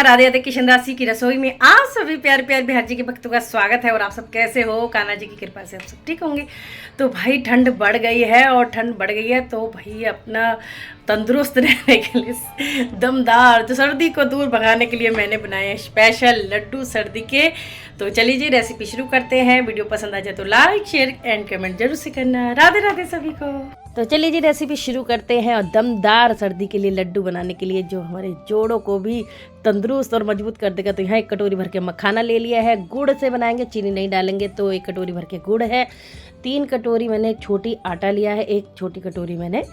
राधे राधे किशन राशि की रसोई में आप सभी प्यार प्यार बिहार जी के भक्तों का स्वागत है। और आप सब कैसे हो? कान्हा जी की कृपा से आप सब ठीक होंगे। तो भाई ठंड बढ़ गई है और ठंड बढ़ गई है तो भाई अपना तंदुरुस्त रहने के लिए दमदार तो सर्दी को दूर भगाने के लिए मैंने बनाए हैं स्पेशल लड्डू सर्दी के। तो चलिए जी रेसिपी शुरू करते हैं। वीडियो पसंद आ जाए तो लाइक शेयर एंड कमेंट जरूर से करना। राधे राधे सभी को। तो चलिए जी रेसिपी शुरू करते हैं। और दमदार सर्दी के लिए लड्डू बनाने के लिए जो हमारे जोड़ों को भी तंदुरुस्त और मजबूत कर देगा, तो यहाँ 1 कटोरी भर के मखाना ले लिया है। गुड़ से बनाएंगे, चीनी नहीं डालेंगे। तो 1 कटोरी भर के गुड़ है। 3 कटोरी मैंने छोटी आटा लिया है। 1 छोटी कटोरी मैंने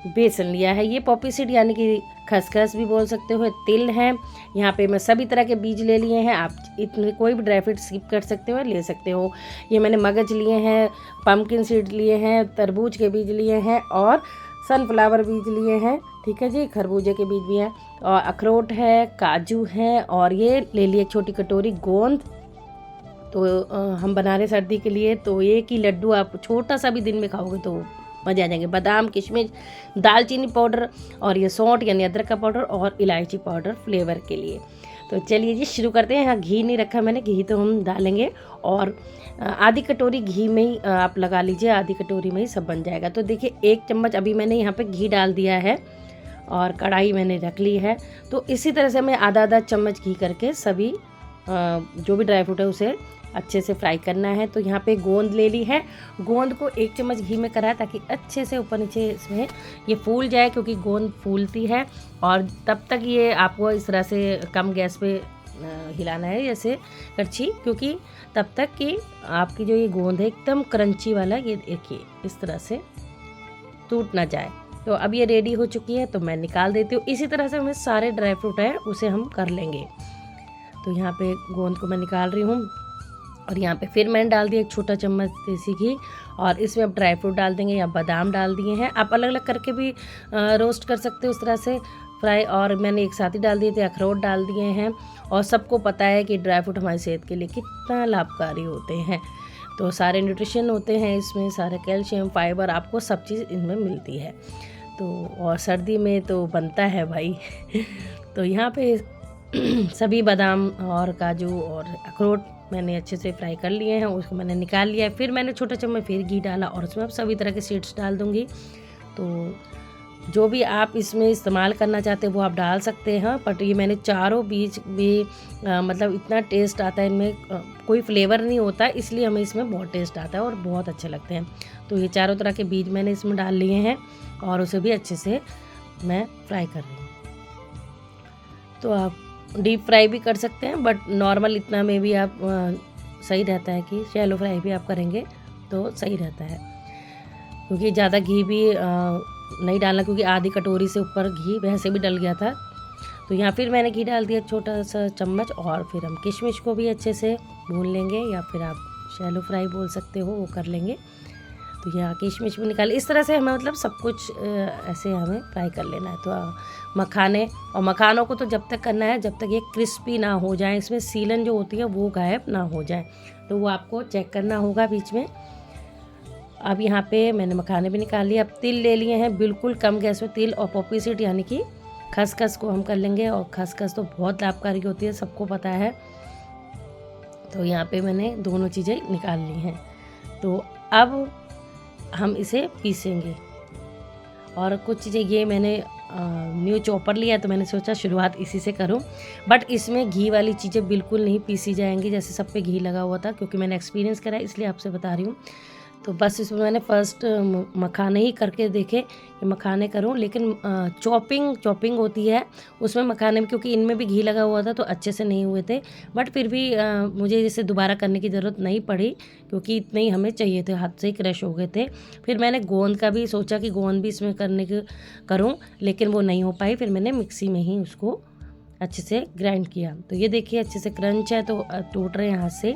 बेसन लिया है। ये पॉपी सीड यानी कि खसखस भी बोल सकते हो। तिल है। यहाँ पे मैं सभी तरह के बीज ले लिए हैं। आप इतने कोई भी ड्राई फ्रूट स्किप कर सकते हो, ले सकते हो। ये मैंने मगज लिए हैं, पम्पकिन सीड लिए हैं, तरबूज के बीज लिए हैं और सनफ्लावर बीज लिए हैं। ठीक है जी, खरबूजे के बीज भी हैं और अखरोट है, काजू है और ये ले लिए 1 छोटी कटोरी गोंद। तो हम बना रहे सर्दी के लिए, तो एक ही लड्डू आप छोटा सा भी दिन में खाओगे तो मज़े आ जाएंगे। बादाम, किशमिश, दालचीनी पाउडर और ये सौंठ यानी अदरक का पाउडर और इलायची पाउडर फ्लेवर के लिए। तो चलिए जी शुरू करते हैं। यहाँ घी नहीं रखा मैंने, घी तो हम डालेंगे और आधी कटोरी घी में ही आप लगा लीजिए, आधी कटोरी में ही सब बन जाएगा। तो देखिए 1 चम्मच अभी मैंने यहाँ पे घी डाल दिया है और कढ़ाई मैंने रख ली है। तो इसी तरह से हमें आधा चम्मच घी करके सभी जो भी ड्राई फ्रूट है उसे अच्छे से फ्राई करना है। तो यहाँ पे गोंद ले ली है। गोंद को 1 चम्मच घी में करा है ताकि अच्छे से ऊपर नीचे इसमें ये फूल जाए, क्योंकि गोंद फूलती है। और तब तक ये आपको इस तरह से कम गैस पे हिलाना है जैसे करछी, क्योंकि तब तक कि आपकी जो ये गोंद है एकदम क्रंची वाला, ये देखिए इस तरह से टूट ना जाए। तो अब ये रेडी हो चुकी है तो मैं निकाल देती हूँ। इसी तरह से हमें सारे ड्राई फ्रूट है उसे हम कर लेंगे। तो यहाँ पे गोंद को मैं निकाल रही हूँ और यहाँ पे फिर मैंने डाल दिया 1 छोटा चम्मच देसी घी और इसमें अब ड्राई फ्रूट डाल देंगे या बादाम डाल दिए हैं। आप अलग अलग करके भी रोस्ट कर सकते हो उस तरह से फ्राई, और मैंने एक साथ ही डाल दिए थे। अखरोट डाल दिए हैं और सबको पता है कि ड्राई फ्रूट हमारी सेहत के लिए कितना लाभकारी होते हैं। तो सारे न्यूट्रिशन होते हैं इसमें, सारे कैल्शियम, फाइबर, आपको सब चीज़ इनमें मिलती है। तो और सर्दी में तो बनता है भाई तो यहाँ पे सभी बादाम और काजू और अखरोट मैंने अच्छे से फ्राई कर लिए हैं, उसको मैंने निकाल लिया है। फिर मैंने छोटा चम्मच फिर घी डाला और उसमें अब सभी तरह के सीड्स डाल दूँगी। तो जो भी आप इसमें इस्तेमाल करना चाहते हैं वो आप डाल सकते हैं। बट ये मैंने चारों बीज भी मतलब इतना टेस्ट आता है इनमें, कोई फ्लेवर नहीं होता, इसलिए हमें इसमें बहुत टेस्ट आता है और बहुत अच्छे लगते हैं। तो ये चारों तरह के बीज मैंने इसमें डाल लिए हैं और उसे भी अच्छे से मैं फ्राई कर रही हूँ। तो आप डीप फ्राई भी कर सकते हैं, बट नॉर्मल इतना में भी आप सही रहता है कि शैलो फ्राई भी आप करेंगे तो सही रहता है, क्योंकि ज़्यादा घी भी नहीं डालना, क्योंकि आधी कटोरी से ऊपर घी वैसे भी डल गया था। तो यहाँ फिर मैंने घी डाल दिया छोटा सा चम्मच और फिर हम किशमिश को भी अच्छे से भून लेंगे, या फिर आप शैलो फ्राई बोल सकते हो, वो कर लेंगे। तो यहाँ किशमिश भी निकाल, इस तरह से हमें मतलब सब कुछ ऐसे हमें फ्राई कर लेना है। तो मखाने और मखानों को तो जब तक करना है जब तक ये क्रिस्पी ना हो जाए, इसमें सीलन जो होती है वो गायब ना हो जाए, तो वो आपको चेक करना होगा बीच में। अब यहाँ पे मैंने मखाने भी निकाल लिए। अब तिल ले लिए हैं, बिल्कुल कम गैस पे तिल और पॉपी सीड यानी कि खसखस को हम कर लेंगे। और खसखस तो बहुत लाभकारी होती है, सबको पता है। तो यहाँ पे मैंने दोनों चीज़ें निकाल ली हैं। तो अब हम इसे पीसेंगे और कुछ चीज़ें, ये मैंने न्यू चॉपर लिया तो मैंने सोचा शुरुआत इसी से करूं। बट इसमें घी वाली चीज़ें बिल्कुल नहीं पीसी जाएंगी, जैसे सब पे घी लगा हुआ था, क्योंकि मैंने एक्सपीरियंस करा है इसलिए आपसे बता रही हूँ। तो बस इसमें मैंने फर्स्ट मखाने ही करके देखे कि मखाने करूं, लेकिन चॉपिंग होती है उसमें मखाने में, क्योंकि इनमें भी घी लगा हुआ था तो अच्छे से नहीं हुए थे। बट फिर भी मुझे इसे दोबारा करने की ज़रूरत नहीं पड़ी, क्योंकि इतने ही हमें चाहिए थे, हाथ से ही क्रश हो गए थे। फिर मैंने गोंद का भी सोचा कि गोंद भी इसमें करूँ, लेकिन वो नहीं हो पाई। फिर मैंने मिक्सी में ही उसको अच्छे से ग्राइंड किया। तो ये देखिए अच्छे से क्रंच है, तो टूट रहे हैं हाथ से।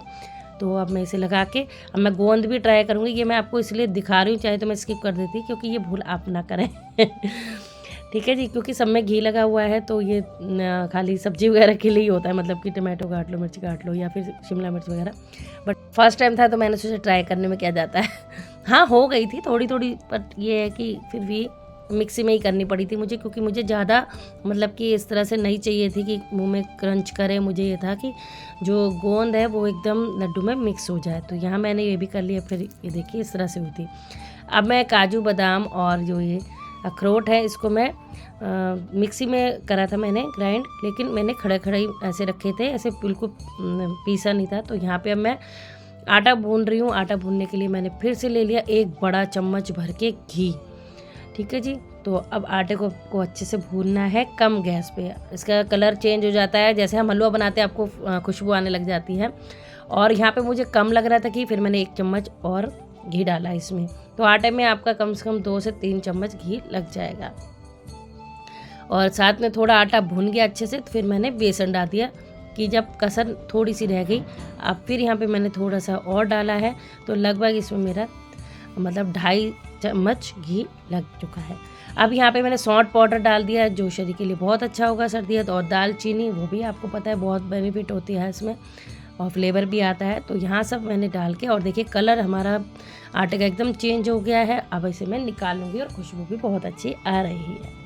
तो अब मैं इसे लगा के अब मैं गोंद भी ट्राई करूँगी। ये मैं आपको इसलिए दिखा रही हूँ, चाहे तो मैं स्किप कर देती, क्योंकि ये भूल आप ना करें ठीक है जी, क्योंकि सब में घी लगा हुआ है तो ये खाली सब्जी वगैरह के लिए ही होता है, मतलब कि टमाटो काट लो, मिर्च काट लो या फिर शिमला मिर्च वगैरह। बट फर्स्ट टाइम था तो मैंने सोचा ट्राई करने में क्या जाता है हाँ हो गई थी थोड़ी थोड़ी, बट ये है कि फिर भी मिक्सी में ही करनी पड़ी थी मुझे, क्योंकि मुझे ज़्यादा मतलब कि इस तरह से नहीं चाहिए थी कि मुंह में क्रंच करे। मुझे ये था कि जो गोंद है वो एकदम लड्डू में मिक्स हो जाए। तो यहाँ मैंने ये भी कर लिया। फिर ये देखिए इस तरह से हुई थी। अब मैं काजू बादाम और जो ये अखरोट है इसको मैं मिक्सी में करा था मैंने ग्राइंड, लेकिन मैंने खड़े खड़े ही ऐसे रखे थे, ऐसे बिल्कुल पीसा नहीं था। तो यहाँ पे अब मैं आटा भून रही हूँ। आटा भूनने के लिए मैंने फिर से ले लिया 1 बड़ा चम्मच भर के घी। ठीक है जी। तो अब आटे को अच्छे से भूनना है कम गैस पे। इसका कलर चेंज हो जाता है, जैसे हम हलवा बनाते हैं आपको खुशबू आने लग जाती है। और यहाँ पे मुझे कम लग रहा था कि फिर मैंने 1 चम्मच और घी डाला इसमें। तो आटे में आपका कम से कम 2 से 3 चम्मच घी लग जाएगा। और साथ में थोड़ा आटा भून गया अच्छे से, तो फिर मैंने बेसन डाल दिया कि जब कसर थोड़ी सी रह गई। अब फिर यहाँ पे मैंने थोड़ा सा और डाला है, तो लगभग इसमें मेरा मतलब 2.5 चम्मच घी लग चुका है। अब यहाँ पे मैंने सौंठ पाउडर डाल दिया है, जो शरीर के लिए बहुत अच्छा होगा सर्दी है। तो और दालचीनी, वो भी आपको पता है बहुत बेनिफिट होती है इसमें और फ्लेवर भी आता है। तो यहाँ सब मैंने डाल के, और देखिए कलर हमारा आटे का एकदम चेंज हो गया है। अब इसे मैं निकाल लूँगी और खुशबू भी बहुत अच्छी आ रही है।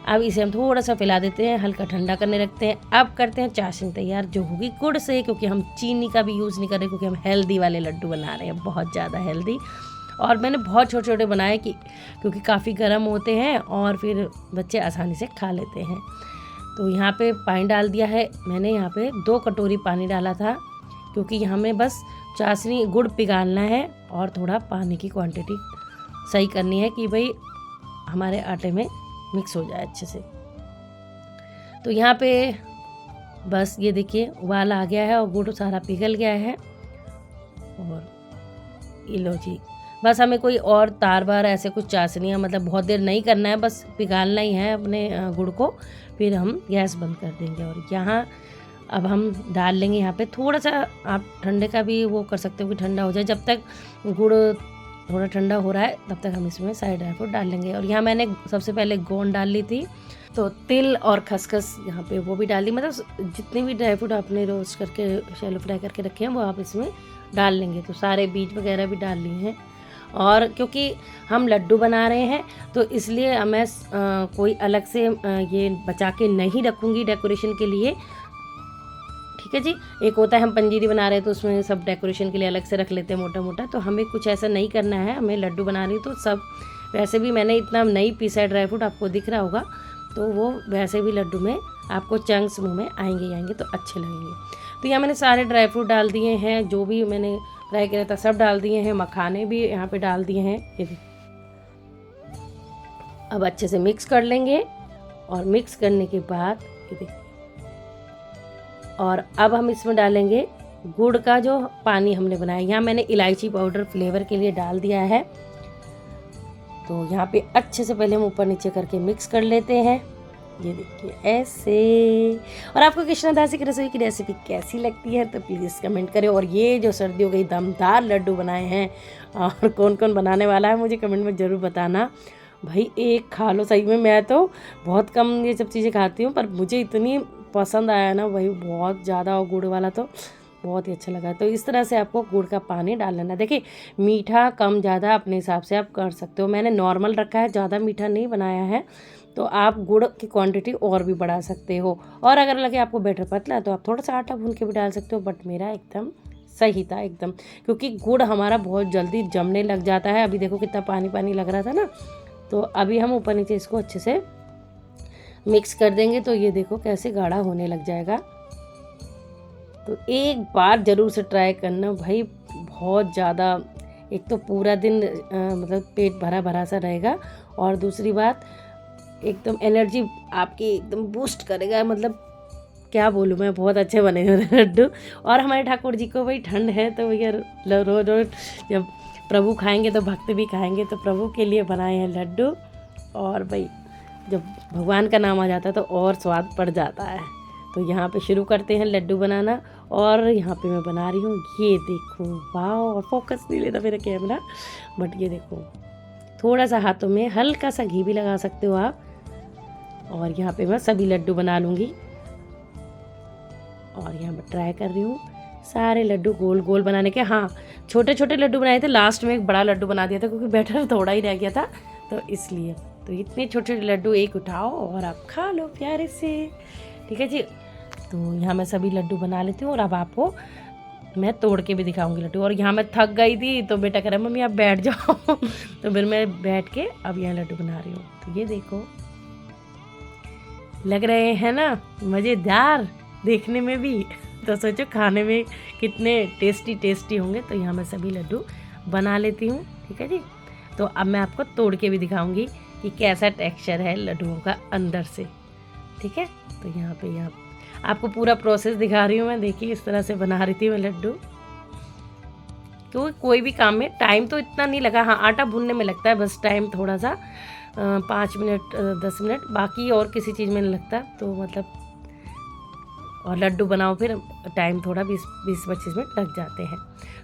अब इसे हम थोड़ा सा फैला देते हैं, हल्का ठंडा करने रखते हैं। अब करते हैं चाशनी तैयार, जो होगी गुड़ से, क्योंकि हम चीनी का भी यूज़ नहीं कर रहे, क्योंकि हम हेल्दी वाले लड्डू बना रहे हैं, बहुत ज़्यादा हेल्दी। और मैंने बहुत छोटे छोटे बनाए क्योंकि काफ़ी गर्म होते हैं और फिर बच्चे आसानी से खा लेते हैं। तो यहाँ पे पानी डाल दिया है मैंने। यहाँ पे 2 कटोरी पानी डाला था, क्योंकि यहाँ में बस चाशनी गुड़ पिघालना है और थोड़ा पानी की क्वांटिटी सही करनी है कि भाई हमारे आटे में मिक्स हो जाए अच्छे से। तो यहाँ पे बस ये देखिए उबाल आ गया है और गुड़ सारा पिघल गया है। और ये लो जी, बस हमें कोई और तार बार ऐसे कुछ चाशनियाँ मतलब बहुत देर नहीं करना है, बस पिघालना ही है अपने गुड़ को। फिर हम गैस बंद कर देंगे। और यहाँ अब हम डाल लेंगे यहाँ पे थोड़ा सा, आप ठंडे का भी वो कर सकते हो कि ठंडा हो जाए। जब तक गुड़ थोड़ा ठंडा हो रहा है तब तक हम इसमें सारे ड्राई फ्रूट डाल लेंगे। और यहाँ मैंने सबसे पहले गोंद डाल ली थी, तो तिल और खसखस यहाँ पे वो भी डाल दी। मतलब जितने भी ड्राई फ्रूट आपने रोस्ट करके शैलो फ्राई करके रखे हैं वो आप इसमें डाल लेंगे। तो सारे बीज वगैरह भी डाल लिए हैं। और क्योंकि हम लड्डू बना रहे हैं तो इसलिए मैं कोई अलग से ये बचा के नहीं रखूँगी डेकोरेशन के लिए। ठीक है जी। एक होता है हम पंजीरी बना रहे हैं तो उसमें सब डेकोरेशन के लिए अलग से रख लेते हैं मोटा मोटा, तो हमें कुछ ऐसा नहीं करना है। हमें लड्डू बना रही तो सब, वैसे भी मैंने इतना नहीं पीसा है ड्राई फ्रूट, आपको दिख रहा होगा, तो वो वैसे भी लड्डू में आपको चंक्स मुँह में आएंगे ही आएंगे, तो अच्छे लगेंगे। तो यहाँ मैंने सारे ड्राई फ्रूट डाल दिए हैं, जो भी मैंने फ्राई किया था सब डाल दिए हैं। मखाने भी यहाँ पे डाल दिए हैं। ये अब अच्छे से मिक्स कर लेंगे। और मिक्स करने के बाद ये देखिए, और अब हम इसमें डालेंगे गुड़ का जो पानी हमने बनाया। यहाँ मैंने इलायची पाउडर फ्लेवर के लिए डाल दिया है। तो यहाँ पे अच्छे से पहले हम ऊपर नीचे करके मिक्स कर लेते हैं। ये देखिए ऐसे। और आपको कृष्णा दासी की रसोई की रेसिपी कैसी लगती है तो प्लीज़ कमेंट करें। और ये जो सर्दियों के दमदार लड्डू बनाए हैं, और कौन कौन बनाने वाला है मुझे कमेंट में ज़रूर बताना। भाई एक खा लो, सही में मैं तो बहुत कम ये सब चीज़ें खाती हूँ, पर मुझे इतनी पसंद आया ना भाई, बहुत ज़्यादा। और गुड़ वाला तो बहुत ही अच्छा लगा। तो इस तरह से आपको गुड़ का पानी डाल लेना। देखिए मीठा कम ज़्यादा अपने हिसाब से आप कर सकते हो। मैंने नॉर्मल रखा है, ज़्यादा मीठा नहीं बनाया है। तो आप गुड़ की क्वांटिटी और भी बढ़ा सकते हो। और अगर लगे आपको बैटर पतला है तो आप थोड़ा सा आटा भून के भी डाल सकते हो, बट मेरा एकदम सही था एकदम, क्योंकि गुड़ हमारा बहुत जल्दी जमने लग जाता है। अभी देखो कितना पानी पानी लग रहा था ना। तो अभी हम ऊपर नीचे इसको अच्छे से मिक्स कर देंगे। तो ये देखो कैसे गाढ़ा होने लग जाएगा। तो एक बार ज़रूर से ट्राई करना भाई, बहुत ज़्यादा। एक तो पूरा दिन मतलब पेट भरा भरा सा रहेगा, और दूसरी बात एकदम एनर्जी आपकी एकदम बूस्ट करेगा। मतलब क्या बोलूँ मैं, बहुत अच्छे बने हुए लड्डू। और हमारे ठाकुर जी को भाई ठंड है तो भैया रोज रोज जब प्रभु खाएंगे तो भक्त भी खाएंगे, तो प्रभु के लिए बनाए हैं लड्डू। और भाई जब भगवान का नाम आ जाता है तो और स्वाद पड़ जाता है। तो यहाँ पे शुरू करते हैं लड्डू बनाना। और यहाँ पे मैं बना रही हूँ, ये देखो, वाह। और फोकस नहीं लेता मेरा कैमरा, बट ये देखो थोड़ा सा हाथों में हल्का सा घी भी लगा सकते हो आप। और यहाँ पे मैं सभी लड्डू बना लूँगी। और यहाँ मैं ट्राई कर रही हूँ सारे लड्डू गोल गोल बनाने के। हाँ, छोटे छोटे लड्डू बनाए थे, लास्ट में एक बड़ा लड्डू बना दिया था क्योंकि बैटर थोड़ा ही रह गया था, तो इसलिए। तो इतने छोटे छोटे लड्डू एक उठाओ और आप खा लो प्यारे से। ठीक है जी। तो यहाँ मैं सभी लड्डू बना लेती हूँ और अब आपको मैं तोड़ के भी दिखाऊंगी लड्डू। और यहाँ मैं थक गई थी तो बेटा कह रहा मम्मी आप बैठ जाओ तो फिर मैं बैठ के अब यहाँ लड्डू बना रही हूँ। तो ये देखो, लग रहे हैं ना मज़ेदार देखने में भी, तो सोचो खाने में कितने टेस्टी टेस्टी होंगे। तो यहाँ मैं सभी लड्डू बना लेती हूँ। ठीक है जी। तो अब मैं आपको तोड़ के भी दिखाऊंगी कि कैसा टेक्सचर है लड्डुओं का अंदर से। ठीक है। तो यहाँ पे आपको पूरा प्रोसेस दिखा रही हूँ मैं। देखिए इस तरह से बना रही थी मैं लड्डू। तो कोई भी काम में टाइम तो इतना नहीं लगा, हाँ आटा भूनने में लगता है बस टाइम थोड़ा सा 5 मिनट 10 मिनट, बाकी और किसी चीज़ में नहीं लगता। तो मतलब और लड्डू बनाओ फिर टाइम थोड़ा 20-25 मिनट लग जाते हैं।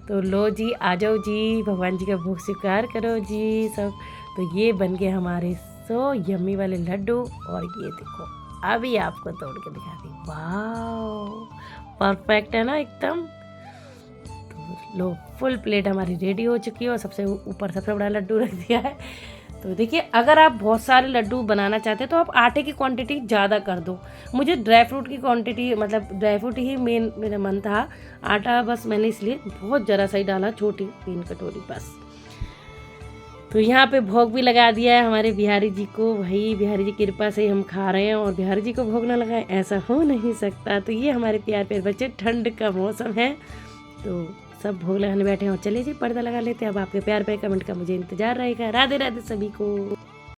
तो लो जी आ जाओ जी, भगवान जी का भोग स्वीकार करो जी सब। तो ये बन गए हमारे सो यम्मी वाले लड्डू। और ये देखो अभी आपको तोड़ के दिखा दी, वाह परफेक्ट है ना एकदम। तो लो फुल प्लेट हमारी रेडी हो चुकी है और सबसे ऊपर सबसे बड़ा लड्डू रख दिया है। तो देखिए अगर आप बहुत सारे लड्डू बनाना चाहते हैं तो आप आटे की क्वांटिटी ज़्यादा कर दो। मुझे ड्राई फ्रूट की क्वांटिटी मतलब ड्राई फ्रूट ही मेरा मन था, आटा बस मैंने इसलिए बहुत ज़रा सा ही डाला, छोटी 3 कटोरी बस। तो यहाँ पे भोग भी लगा दिया है हमारे बिहारी जी को। भाई बिहारी जी की कृपा से हम खा रहे हैं और बिहारी जी को भोग ना लगाए ऐसा हो नहीं सकता। तो ये हमारे प्यार प्यार बच्चे, ठंड का मौसम है तो सब भोग लगाने बैठे हैं। और चलिए जी पर्दा लगा लेते हैं। अब आपके प्यार पे कमेंट का मुझे इंतजार रहेगा। राधे राधे सभी को।